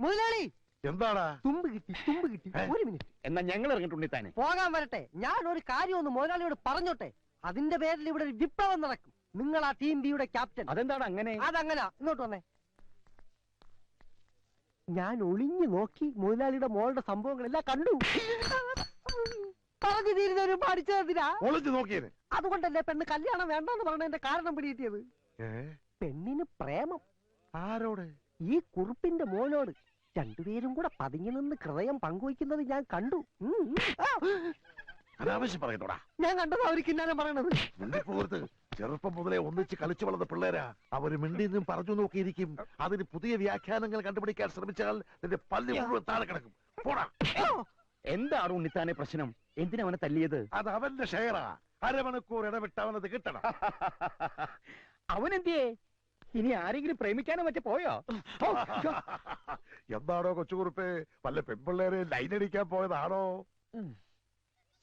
മുതലാളി എന്താടാ? തുമ്പ് കിട്ടി. ഒരു മിനിറ്റ്. എന്നാ ഞങ്ങൾ ഇറങ്ങിട്ടുണ്ട് താനെ പോകാൻ വരട്ടെ. ഞാൻ ഒരു കാര്യം ഒന്ന് മുതലാളിയോട് പറഞ്ഞോട്ടെ. അതിന്റെ പേരിൽ ഇവിടെ ഒരു വിപ്ലവം നടക്കും. നിങ്ങൾ ആ ടീം ബിയുടെ ക്യാപ്റ്റൻ. അതെന്താണ് അങ്ങനെ? അതങ്ങനാ. ഇങ്ങോട്ട് വന്നേ. ഞാൻ ഒളിഞ്ഞു നോക്കി മുതലാളിയുടെ മോളുടെ സംഭവങ്ങളെല്ലാം കണ്ടു. പറഞ്ഞു തീരുന്നവരും പഠിച്ചതിനാ ഒളിഞ്ഞു നോക്കിയത്. അതുകൊണ്ടല്ലേ പെണ്ണ് കല്യാണം വേണ്ടെന്ന് പറഞ്ഞതിന്റെ കാരണം പിടികിട്ടിയത്. പെണ്ണിന് പ്രേമം. ആരോട്? ഈ കുറുപ്പിന്റെ മോനോട്. രണ്ടുപേരും കൂടെ പതുങ്ങി നിന്ന് ഹൃദയം പങ്കുവയ്ക്കുന്നത് ഞാൻ കണ്ടു. അനാവശ്യം പറയുന്നോടാ. ഞാൻ കണ്ടത് അവർ കിന്നാനം പറയണത്. മിണ്ടിപ്പോകരുത്. ചെറുപ്പം മുതലേ ഒന്നിച്ച് കളിച്ചു വളർന്ന പിള്ളേരാ. അവര് മിണ്ടിന്നും പറഞ്ഞു നോക്കിയിരിക്കും. അതിന് പുതിയ വ്യാഖ്യാനങ്ങൾ കണ്ടുപിടിക്കാൻ ശ്രമിച്ചാൽ നിന്റെ പല്ല് മുഴുവൻ താഴെ കിടക്കും. പോടാ. എന്താണ് ഉണ്ണിത്താനെ പ്രശ്നം? എന്തിനാ അവനെ തല്ലിയത്? അത് അവന്റെ ഷെയറാ. അരമണിക്കൂർ ഇടവിട്ട് അവനത് കിട്ടണം. അവനെന്തിയേ? ഇനി ആരെങ്കിലും പ്രേമിക്കാനോ മറ്റേ പോയോ? എന്താണോ കൊച്ചുകുറുപ്പേ, വല്ല പെൺപിള്ളേരെ ലൈനടിക്കാൻ പോയതാണോ?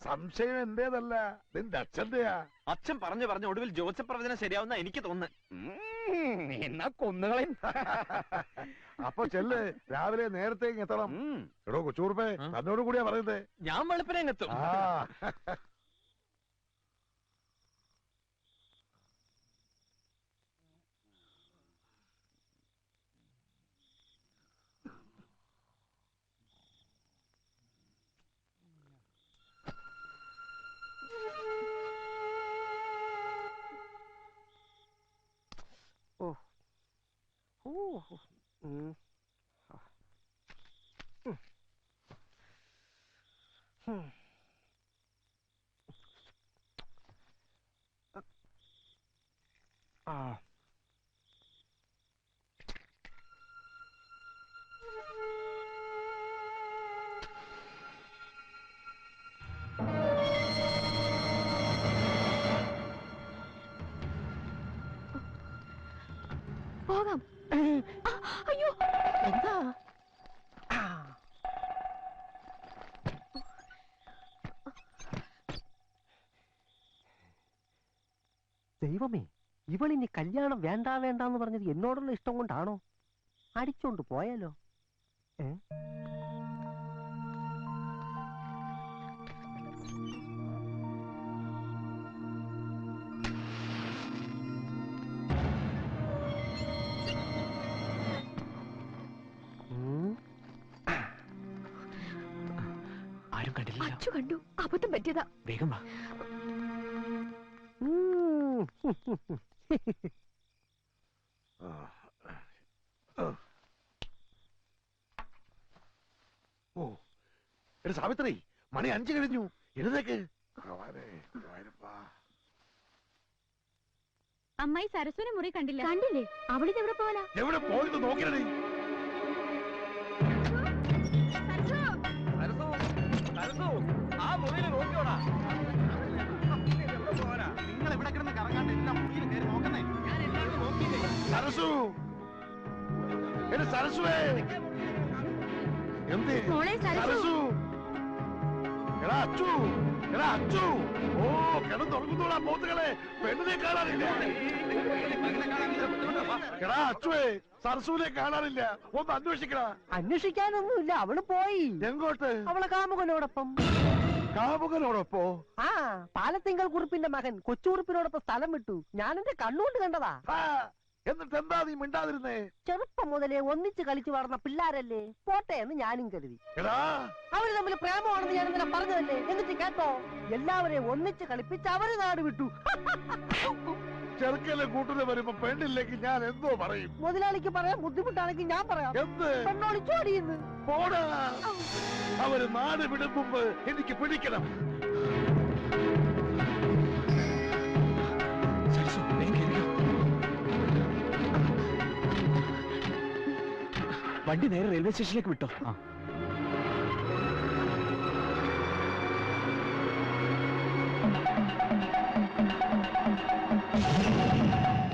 സംശയം എന്റേതല്ല, നിന്റെ അച്ഛന്റെയാ. അച്ഛൻ പറഞ്ഞു ഒടുവിൽ ജോസഫ് പ്രവചനം ശരിയാവുന്ന എനിക്ക് തോന്നുന്നു. എന്നാ കൊന്നുകളെ. അപ്പൊ ചെല്ല്, രാവിലെ നേരത്തെ എത്തണം. എടോ കൊച്ചുകുറുപ്പേ, തന്നോട് കൂടിയാ പറയുന്നേ. ഞാൻ വെളുപ്പിനെ എത്തും. പോകാം. അയ്യോ, എന്താ? ദൈവമേ, ഇവളിനി കല്യാണം വേണ്ടാന്ന് പറഞ്ഞത് എന്നോടുള്ള ഇഷ്ടം കൊണ്ടാണോ? അടിച്ചോണ്ട് പോയാലോ? ആരും കണ്ടില്ല. അച്ചു കണ്ടു. അബദ്ധം പറ്റിയതാ. വേഗം വാ. സാവിത്രി, മണി 5 കഴിഞ്ഞു. എഴുന്നേക്ക്. അമ്മായി സരസ്വനെ മുറി കണ്ടില്ലേ? അവളിത് എവിടെ പോവാനാ? എവിടെ പോയത് നോക്കിയത്? ആ മുറിയിൽ നോക്കിയോടാ. നിങ്ങൾ എവിടെ കിടന്ന് കറങ്ങാണ്ട് എല്ലാം മുറിയിൽ കയറി നോക്കുന്നേ. ഞാൻ എല്ലാവരും നോക്കിയില്ലേ? സരസു, സരസുവേ, എന്ത്? സരസു, എടാ അച്ചു, എടാ അച്ചു. ഓ, കിടന്നുറങ്ങുന്നോടാ പോത്തുകളെ. പെണ്ണിനെ കാണാനില്ല. എടാ അച്ചുവേ, സരസുവിനെ കാണാനില്ല. ഒന്ന് അന്വേഷിക്കടാ. അന്വേഷിക്കാനൊന്നുമില്ല, അവള് പോയി. എങ്ങോട്ട്? അവളെ കാമുകനോടൊപ്പം. കാമുകനോടൊപ്പോ? ആ, പാലത്തിങ്കൽ കുറുപ്പിന്റെ മകൻ കൊച്ചുകുറുപ്പിനോടൊപ്പം സ്ഥലം വിട്ടു. ഞാൻ എന്റെ കണ്ണുകൊണ്ട് കണ്ടതാ. എന്നിട്ട് എന്താ നീ മിണ്ടാതിരുന്നേ? ചെറുപ്പം മുതലേ ഒന്നിച്ച് കളിച്ചു വളർന്ന പിള്ളാരല്ലേ, പോട്ടെ എന്ന് ഞാനും കരുതി. അവര് തമ്മിൽ പ്രേമമാണെന്ന് ഞാൻ ഇന്നലെ പറഞ്ഞതല്ലേ. എന്നിട്ട് കേട്ടോ, എല്ലാവരെയും ഒന്നിച്ച് കളിപ്പിച്ച് അവര് നാട് വിട്ടു. ചെറുക്കലെ കൂട്ടിന് വരുമ്പോ പെണ്ണില്ലെങ്കിൽ ഞാൻ എന്തോ പറയും? മുതലാളിക്ക് പറയാൻ ബുദ്ധിമുട്ടാണെങ്കിൽ ഞാൻ പറയാം. എന്ത്? പെണ്ണോളിച്ചോടിയെന്ന്. പോടാ. അവര് നാട് വിടും മുമ്പ് എനിക്ക് പിടിക്കണം. വണ്ടി നേരെ റെയിൽവേ സ്റ്റേഷനിലേക്ക് വിട്ടോ.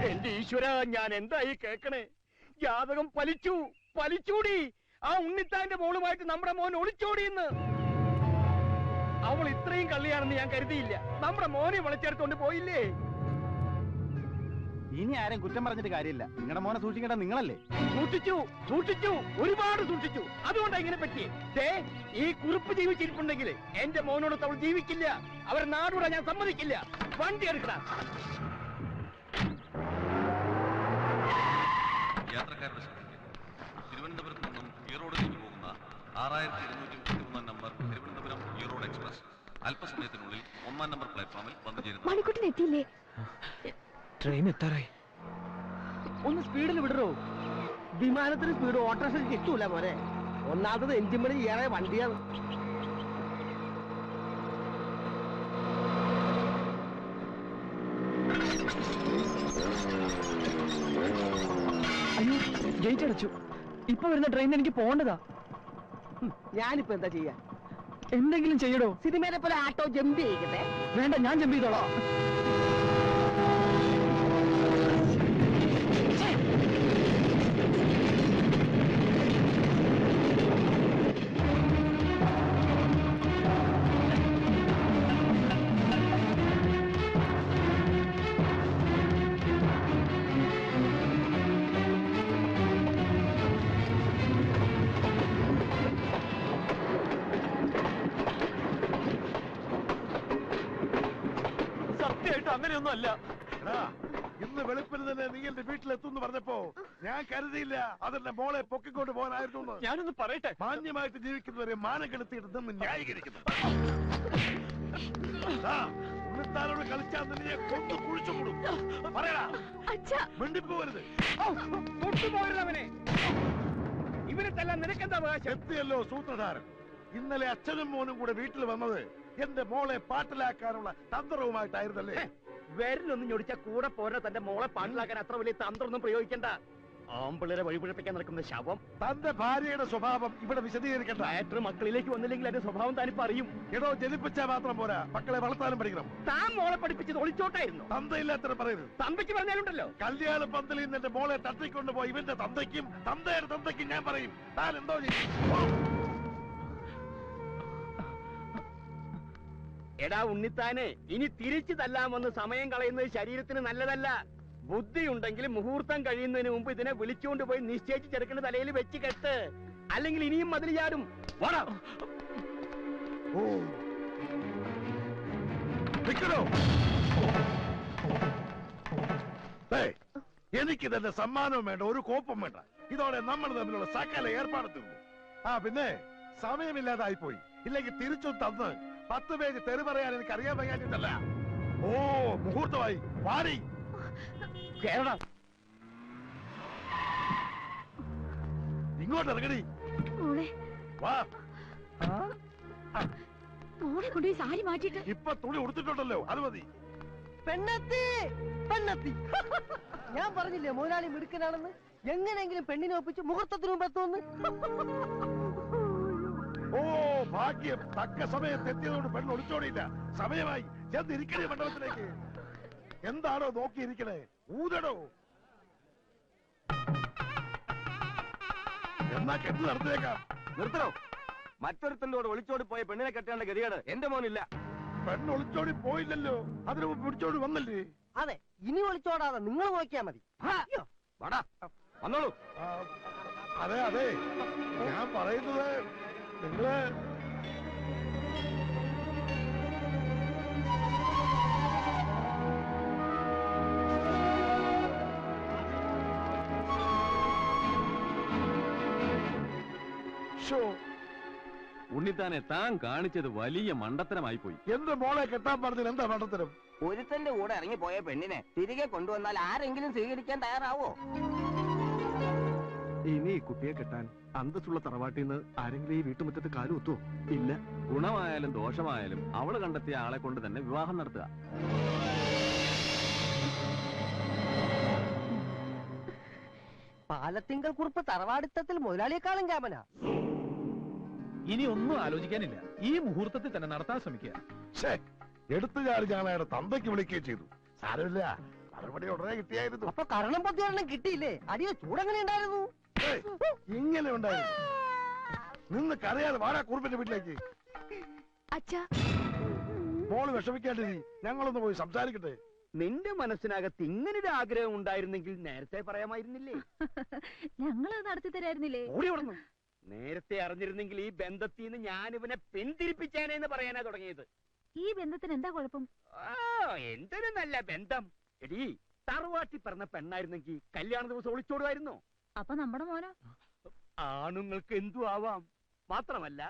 എന്റെ ഈശ്വര, ഞാൻ എന്തായി കേക്കണേ? ജാതകം പലിച്ചൂടി. ആ ഉണ്ണിത്താന്റെ മോളുമായിട്ട് നമ്മുടെ മോൻ ഒളിച്ചോടിയെന്ന്. അവൾ ഇത്രയും കള്ളിയാണെന്ന് ഞാൻ കരുതിയില്ല. നമ്മുടെ മോനെ വിളിച്ചെടുത്തോണ്ട് പോയില്ലേ? ഈ ഇനി ആരും കുറ്റം പറഞ്ഞിട്ട് കാര്യമില്ല. നിങ്ങളുടെ മോനെ സൂക്ഷിക്കേണ്ട നിങ്ങളല്ലേ? സൂക്ഷിച്ചു, ഒരുപാട് സൂക്ഷിച്ചു. അതുകൊണ്ടാ ഇങ്ങനെ പറ്റി. ഈ കുറിപ്പ് ജീവിച്ചിരിപ്പുണ്ടെങ്കിൽ എന്റെ മോനോട് അവൾ ജീവിക്കില്ല. അവർ നാടൂടെ ഞാൻ സമ്മതിക്കില്ല. വണ്ടി എടുക്കണം. യാത്രക്കാരുടെ തിരുവനന്തപുരത്ത് നിന്നും ഈറോഡിലേക്ക് പോകുന്ന 6231 നമ്പർ തിരുവനന്തപുരം ഈറോഡ് എക്സ്പ്രസ് അല്പസമയത്തിനുള്ളിൽ 1-ാം നമ്പർ പ്ലാറ്റ്ഫോമിൽ വന്നു ചേരുന്നു. മണിക്കൂട്ടിന് എത്തിയില്ലേ? ട്രെയിൻ എത്താറായി. ഒന്ന് സ്പീഡിൽ വിടറോ. വിമാനത്തിന് സ്പീഡ് ഓട്ടോറിക്ഷ കിട്ടൂല മോനെ. ഒന്നാമത് എഞ്ചിൻ പണി ഏറെ വണ്ടിയാണ്. അയ്യോ, ഗേറ്റ് അടച്ചു. ഇപ്പൊ വരുന്ന ട്രെയിൻ എനിക്ക് പോകേണ്ടതാ. ഞാനിപ്പോ എന്താ ചെയ്യാ? എന്തെങ്കിലും ചെയ്യടോ. സിനിമയിലെ പോലെ ആട്ടോ ജമ്പ് ചെയ്യിക്കട്ടെ? വേണ്ട, ഞാൻ ജമ്പ് ചെയ്തോളാം. അങ്ങനെയൊന്നും അല്ല. ഇന്ന് വെളുപ്പിന് തന്നെ നീ എന്റെ വീട്ടിലെത്തുന്നു പറഞ്ഞപ്പോ ഞാൻ കരുതിയില്ല അതെന്റെ മോളെ പൊക്കിക്കൊണ്ട് പോകാനായിരുന്നു. ഞാനൊന്ന് പറയട്ടെ. മാന്യമായിട്ട് ജീവിക്കുന്നവരെ മാനം കെടുത്തിയിട്ട് നിന്ന് ന്യായീകരിക്കുന്നു. ഉണ്ണിത്താനോട് കളിച്ചാൽ നിന്നെ കൊന്നു കുഴിച്ചു കൂടും. പറയടാ, മിണ്ടിപ്പോരുത്. തൊട്ടുപോരുന്നവനെ ഇവരെ തല്ലാൻ നിനക്കെന്താ അവകാശം? എത്തിയല്ലോ സൂത്രധാരൻ. ഇന്നലെ അച്ഛനും മോനും കൂടെ വീട്ടിൽ വന്നത് എന്റെ മോളെ പാട്ടിലാക്കാനുള്ള തന്ത്രവുമായിട്ടായിരുന്നല്ലേ? വിരലൊന്നും ഞൊടിച്ച കൂടെ പോരാ. തന്റെ മോളെ പാട്ടിലാക്കാൻ അത്ര വലിയ തന്ത്രമൊന്നും പ്രയോഗിക്കണ്ട. ആമ്പിള്ളേരെ വഴിപിഴപ്പിക്കാൻ നടക്കുന്ന ശവം. തന്റെ ഭാര്യയുടെ സ്വഭാവം ഇവിടെ വിശദീകരിക്കണ്ട. മാറ്റർ മക്കളിലേക്ക് വന്നില്ലെങ്കിൽ അതിന്റെ സ്വഭാവം താനിപ്പോ അറിയും. എടോ, ജനിപ്പിച്ചാൽ മാത്രം പോരാ, മക്കളെ വളർത്താനും പഠിക്കണം. താൻ മോളെ പഠിപ്പിച്ചത് ഒളിച്ചോട്ടായിരുന്നു. തന്തയില്ലാത്ത പറയരുത്. തന്തയ്ക്ക് പറഞ്ഞാലുണ്ടല്ലോ. കല്യാണ പന്തലിൽ നിന്ന് എന്റെ മോളെ തട്ടിക്കൊണ്ടുപോയി ഇവന്റെ തന്തയ്ക്കും തന്തയുടെ തന്തയ്ക്കും ഞാൻ പറയും. താൻ എന്തോ ചെയ്യും? എടാ ഉണ്ണിത്താനെ, ഇനി തിരിച്ചു തല്ലാമെന്ന് സമയം കളയുന്നത് ശരീരത്തിന് നല്ലതല്ല. ബുദ്ധി ഉണ്ടെങ്കിൽ മുഹൂർത്തം കഴിയുന്നതിന് മുമ്പ് ഇതിനെ വിളിച്ചുകൊണ്ട് പോയി നിശ്ചയിച്ച് ചെറുക്കുന്ന തലയിൽ വെച്ച് കെട്ട്. അല്ലെങ്കിൽ ഇനിയും മതിൽ ചാടും. എനിക്ക് തന്നെ സമ്മാനവും വേണ്ട, ഒരു കോപ്പം വേണ്ട. ഇതോടെ നമ്മൾ തമ്മിലുള്ള സകല ഏർപ്പാട് തീർന്നു. പിന്നെ സമയമില്ലാതായിപ്പോയി. ഇല്ലെങ്കിൽ തിരിച്ചു തന്ന് 10 പേജ് തെറി പറയാൻ എനിക്ക് അറിയാൻ വയ്യാഞ്ഞിട്ടല്ല. മുഹൂർത്തമായി. പാടി ഇങ്ങോട്ട് ഇറങ്ങടി. വാ. മോളെ കൊണ്ടുപോയി സാരി മാറ്റിട്ട് ഇപ്പൊ തുണി ഉടുത്തിട്ടുണ്ടല്ലോ, അത് മതി. പെണ്ണെത്തി, പെണ്ണെത്തി. ഞാൻ പറഞ്ഞില്ലേ മുതലാളി മിടുക്കനാണെന്ന്. എങ്ങനെയെങ്കിലും പെണ്ണിനെ ഒപ്പിച്ച് മുഹൂർത്തത്തിന് മുമ്പ് എത്തുമെന്ന്. ഭാഗ്യം, തക്ക സമയത്ത് എത്തിയതോട് പെണ്ണ് ഒളിച്ചോടിയില്ല. സമയമായി. ചെന്നിരിക്കണേ മണ്ഡപത്തിലേക്ക്. എന്താണോ നോക്കിയിരിക്കണേ? ഊതടോ. എന്നാ കെട്ട് നടത്തിയേക്കാം. നിർത്തണോ? മറ്റൊരുത്തന്റെ കൂടെ ഒളിച്ചോടി പോയ പെണ്ണിനെ കെട്ടേണ്ട ഗതികേട് എന്റെ മോനില്ല. പെണ്ണ് ഒളിച്ചോടി പോയില്ലല്ലോ, അതിന് മുമ്പ് പിടിച്ചോടി വന്നല്ലേ? അതെ, ഇനി ഒളിച്ചോടാതെ നിങ്ങൾ നോക്കിയാ മതി. വന്നോളൂ. അതെ അതെ, ഞാൻ പറയുന്നത് നിങ്ങള് ഉണ്ണിത്താനെ താൻ കാണിച്ചത് വലിയ മണ്ടത്തരമായി പോയി. എന്റെ മോളെ കെട്ടാൻ പറഞ്ഞത് എന്താ മണ്ടത്തരം? ഒരുത്തന്റെ കൂടെ ഇറങ്ങിപ്പോയ പെണ്ണിനെ തിരികെ കൊണ്ടുവന്നാൽ ആരെങ്കിലും സ്വീകരിക്കാൻ തയ്യാറാവോ? ഇനി ഈ കുട്ടിയെ കെട്ടാൻ അന്തസ്സുള്ള തറവാട്ടിൽ നിന്ന് ആരെങ്കിലും ഈ വീട്ടുമുറ്റത്ത് കാലുകുത്തോ? ഇല്ല. ഗുണമായാലും ദോഷമായാലും അവള് കണ്ടെത്തിയ ആളെ കൊണ്ട് തന്നെ വിവാഹം നടത്തുക. പാലത്തിങ്കൽ കുറിപ്പ് തറവാടിത്തത്തിൽ മുതലാളിയെക്കാളും ക്യാമനാ. ഇനി ഒന്നും ആലോചിക്കാനില്ല. ഈ മുഹൂർത്തത്തിൽ തന്നെ നടത്താൻ ശ്രമിക്കുക. എടുത്തു ചാടി ഞാൻ അയാളുടെ തന്തയ്ക്ക് വിളിക്കുകയും ചെയ്തു. സാരമില്ല, മറുപടി ഉടനെ കിട്ടിയായിരുന്നു. അപ്പൊ കരണം പത്തിയൊരെണ്ണം കിട്ടിയില്ലേ? അടിയോ ചൂടെങ്ങനെ ഉണ്ടായിരുന്നു? ഇങ്ങനെ ഉണ്ടായിരുന്നു. നിന്ന് കരയാതെ വാടാ കുറുപ്പിന്റെ വീട്ടിലേക്ക്. അച്ഛാ, മോള് വിഷമിക്കാണ്ടിരി, ഞങ്ങളൊന്ന് പോയി സംസാരിക്കട്ടെ. നിന്റെ മനസ്സിനകത്ത് ഇങ്ങനൊരു ആഗ്രഹം ഉണ്ടായിരുന്നെങ്കിൽ നേരത്തെ പറയാമായിരുന്നില്ലേ? ഞങ്ങളത് നടത്തി തരായിരുന്നില്ലേ? ഓടി ഓടുന്നു. നേരത്തെ അറിഞ്ഞിരുന്നെങ്കിൽ ഈ ബന്ധത്തിൽ നിന്ന് ഞാൻ ഇവനെ പിന്തിരിപ്പിച്ചാനേന്ന് പറയാനാ തുടങ്ങിയത്. ഈ ബന്ധത്തിന് എന്താ കുഴപ്പം? എന്തൊരു നല്ല ബന്ധം. എടീ, തറവാട്ടി പറഞ്ഞ പെണ്ണായിരുന്നെങ്കിൽ കല്യാണ ദിവസം ഒളിച്ചോടുമായിരുന്നു. അപ്പൊ നമ്മുടെ മോനോ? ആണുങ്ങൾക്ക് എന്തു ആവാം. മാത്രമല്ല,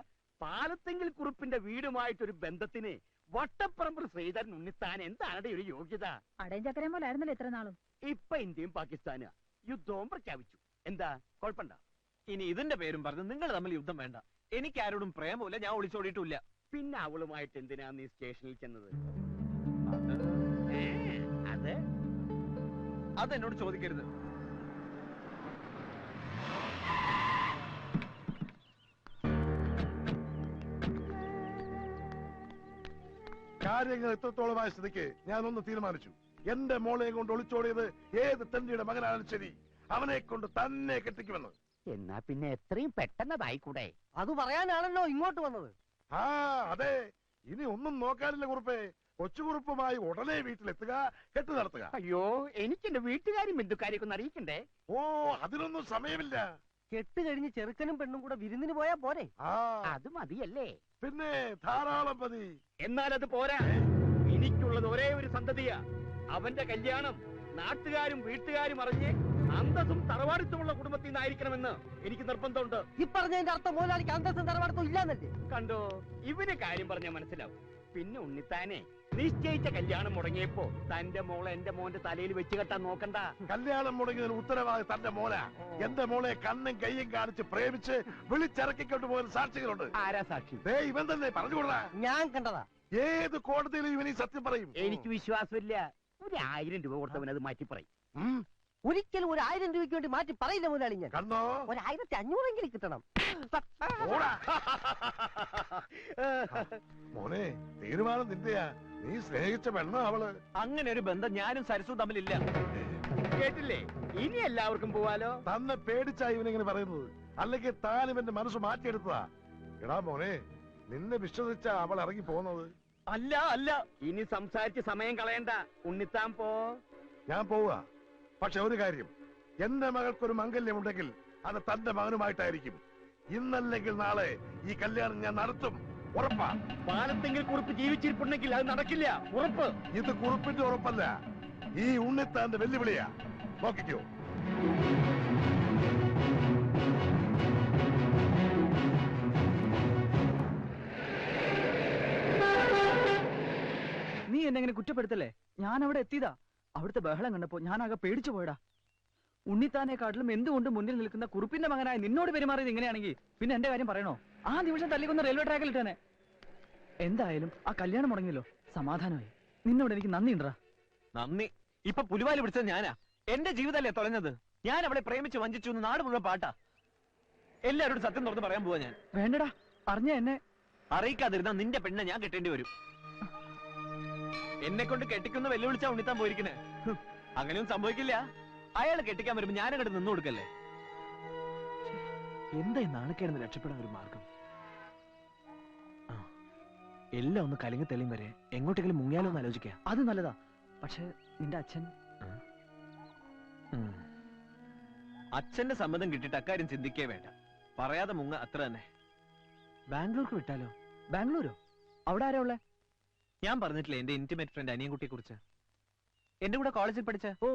പാലത്തെങ്കിൽ കുറുപ്പിന്റെ വീടുമായിട്ടൊരു ബന്ധത്തിന് വട്ടപ്പറമ്പ് ശ്രീധരൻ ഉണ്ണിത്താൻ എന്താണ് ഒരു യോഗ്യത? അടയും ചക്കരയും പോലെ ആയിരുന്നല്ലോ ഇത്ര നാളും. ഇപ്പൊ ഇന്ത്യയും പാകിസ്ഥാനും യുദ്ധവും പ്രഖ്യാപിച്ചു. എന്താ കുഴപ്പമുണ്ടോ? ഇനി ഇതിന്റെ പേരും പറഞ്ഞു നിങ്ങൾ തമ്മിൽ യുദ്ധം വേണ്ട. എനിക്ക് ആരോടും പ്രേമമില്ല, ഞാൻ ഒളിച്ചോടിയിട്ടില്ല. പിന്നെ അവളുമായിട്ട് എന്തിനാ നീ സ്റ്റേഷനിൽ ചെന്നത്? അത് അതെന്നോട് ചോദിക്കരുത്. കാര്യങ്ങൾ എത്രത്തോളമായ സ്ഥിതിക്ക് ഞാനൊന്ന് തീരുമാനിച്ചു. എന്റെ മോളെയും കൊണ്ട് ഒളിച്ചോടിയത് ഏത് തെണ്ടിയുടെ മകനാണ് ശരി, അവനെ കൊണ്ട് തന്നെ കെട്ടിക്കുമെന്ന്. എന്നാ പിന്നെ എത്രയും പെട്ടെന്നതായിക്കൂടെ? അത് പറയാനാണല്ലോ ഇങ്ങോട്ട് വന്നത്. ആ അതെ, ഇനി ഒന്നും നോക്കാനില്ല കുറുപ്പേ. കൊച്ചുകുറുപ്പുമായി ഉടനെ വീട്ടിലെത്തുക, കെട്ടു നടത്തുക. അയ്യോ, എനിക്ക് എന്റെ വീട്ടുകാരും ബന്ധുക്കാരെയൊക്കെ ഒന്ന് അറിയിക്കണ്ടേ? ഓ, അതിനൊന്നും സമയമില്ല. കെട്ട് കഴിഞ്ഞ് ചെറുക്കനും പെണ്ണും കൂടെ വിരുന്നിന് പോയാ പോരെ? ആ അത് മതിയല്ലേ? പിന്നെ ധാരാളം മതി. എന്നാൽ അത് പോരാ. എനിക്കുള്ളത് ഒരേ ഒരു സന്തതിയാ. അവന്റെ കല്യാണം നാട്ടുകാരും വീട്ടുകാരും അറിഞ്ഞ് അന്തസ്സും തറവാടിത്തമുള്ള കുടുംബത്തിൽ നിന്നായിരിക്കണമെന്ന് എനിക്ക് നിർബന്ധമുണ്ട്. ഈ പറഞ്ഞതിന്റെ അർത്ഥം മുതലാളിക്ക് അന്തസ്സും തറവാടത്തും ഇല്ലാന്നല്ലേ? കണ്ടോ, ഇവന് കാര്യം പറഞ്ഞാൽ മനസ്സിലാവും. പിന്നെ ഉണ്ണിത്താനെ നിശ്ചയിച്ച കല്യാണം മുടങ്ങിയപ്പോ തന്റെ മോളെ എന്റെ മോന്റെ തലയിൽ വെച്ച് കെട്ടാൻ നോക്കണ്ട. കല്യാണം മുടങ്ങിയതിന് ഉത്തരവാദി തന്റെ മോല. എന്റെ മോളെ കണ്ണും കയ്യും കാണിച്ച് പ്രേമിച്ച് വിളിച്ചിറക്കിക്കൊണ്ട് പോകുന്ന സാക്ഷികളുണ്ട്. ആരാ സാക്ഷി? ദേ ഇവൻ തന്നെ പറഞ്ഞുകൊള്ളാ. ഞാൻ കണ്ടതാ. ഏത് കോടതിയിലും ഇവനീ സത്യം പറയും. എനിക്ക് വിശ്വാസമില്ല. 1000 രൂപ കൊടുത്തവൻ അത് മാറ്റി പറയും. ഒരിക്കലും 1000 രൂപയ്ക്ക് വേണ്ടി മാറ്റി പറയില്ല മുതലാളി. ഞാൻ കണ്ടോ, 1500 കിട്ടണം. ഓടാ. മോനെ, തീരുമാനം നിന്റെയാ. നീ സ്നേഹിച്ച പെണ്ണ അവള്. അങ്ങനെ ഒരു ബന്ധം ഞാനും സരസും തമ്മിലില്ല. കേട്ടില്ലേ? ഇനി എല്ലാവർക്കും പോവാലോ. തന്നെ പേടിച്ചാ ഇവനിങ്ങനെ പറയുന്നത്, അല്ലെങ്കിൽ താൻ ഇവന്റെ മനസ്സ് മാറ്റിയെടുത്തതാ. എടാ മോനെ, നിന്നെ വിശ്വസിച്ച അവൾ ഇറങ്ങി പോകുന്നത്. അല്ല അല്ല, ഇനി സംസാരിച്ച് സമയം കളയണ്ട. ഉണ്ണിത്താൻ പോ. ഞാൻ പോവുക. പക്ഷെ ഒരു കാര്യം, എന്റെ മകൾക്കൊരു മംഗല്യമുണ്ടെങ്കിൽ അത് തന്റെ മകനുമായിട്ടായിരിക്കും. ഇന്നല്ലെങ്കിൽ നാളെ ഈ കല്യാണം ഞാൻ നടത്തും. ഉറപ്പാ. പാലത്തെങ്കിൽ കുറിപ്പ് ജീവിച്ചിരിപ്പുണ്ടെങ്കിൽ അത് നടക്കില്ല. ഉറപ്പ്. ഇത് കുറിപ്പിന്റെ ഉറപ്പല്ല, ഈ ഉണ്ണിത്താന്റെ വെല്ലുവിളിയാ. നോക്കിക്കോ. നീ എന്നെ എങ്ങനെ കുറ്റപ്പെടുത്തല്ലേ? ഞാൻ അവിടെ എത്തിയതാ. അവിടുത്തെ ബഹളം കണ്ടപ്പോ ഞാൻ ആകെ പേടിച്ചു പോയടാ. ഉണ്ണിത്താനെക്കാട്ടിലും എന്തുകൊണ്ട് മുന്നിൽ നിൽക്കുന്ന കുറുപ്പിന്റെ മകനായ നിന്നോട് പെരുമാറിയത് ഇങ്ങനെയാണെങ്കിൽ പിന്നെ എന്റെ കാര്യം പറയണോ? ആ നിമിഷം തല്ലിക്കൊന്ന് റെയിൽവേ ട്രാക്കിൽ ഇട്ടേനെ. എന്തായാലും ആ കല്യാണം മുടങ്ങിയല്ലോ, സമാധാനമായി. നിന്നോട് എനിക്ക് നന്ദിയുണ്ടാ. നന്ദി? ഇപ്പൊ പുലിവാല് പിടിച്ചത് ഞാനാ. എന്റെ ജീവിതമല്ലേ തുലഞ്ഞത്. ഞാൻ അവളെ പ്രേമിച്ച് വഞ്ചിച്ചു എന്ന് നാട് മുഴുവൻ പാട്ടാ. എല്ലാവരോടും സത്യം തുറന്ന് പറയാൻ പോവാ ഞാൻ. വേണ്ടടാ, അറിഞ്ഞ എന്നെ അറിയിക്കാതിരുന്ന നിന്റെ പെണ്ണെ ഞാൻ കെട്ടേണ്ടി വരും. എന്നെ കൊണ്ട് കെട്ടിക്കുന്ന വെല്ലുവിളിച്ചാ ഉണ്ണിത്താൻ പോയിരിക്കണേ. അങ്ങനെയൊന്നും സംഭവിക്കില്ല. അയാൾ കെട്ടിക്കാൻ വരുമ്പോ ഞാനങ്ങോട്ട് നിന്നു കൊടുക്കല്ലേ. എന്താ നാണക്കേടുന്ന് രക്ഷപ്പെടാൻ ഒരു മാർഗം? എല്ലാം ഒന്ന് കലങ്ങി തെളിയും വരെ എങ്ങോട്ടെങ്കിലും മുങ്ങിയാലോ എന്ന് ആലോചിക്കാം. അത് നല്ലതാ. പക്ഷെ നിന്റെ അച്ഛൻ അച്ഛന്റെ സമ്മതം കിട്ടിയിട്ട് അക്കാര്യം ചിന്തിക്കേ വേണ്ട. പറയാതെ മുങ്ങ, അത്ര തന്നെ. ബാംഗ്ലൂർക്ക് വിട്ടാലോ? ബാംഗ്ലൂരോ? അവിടെ ആരാ ഉള്ളേ? ഞാൻ പറഞ്ഞിട്ടില്ലേ എന്റെ ഇന്റിമേറ്റ് ഫ്രണ്ട് അനിയൻകുട്ടിയെ കുറിച്ച്. എന്റെ കൂടെ കോളേജിൽ പഠിച്ച. ഓ,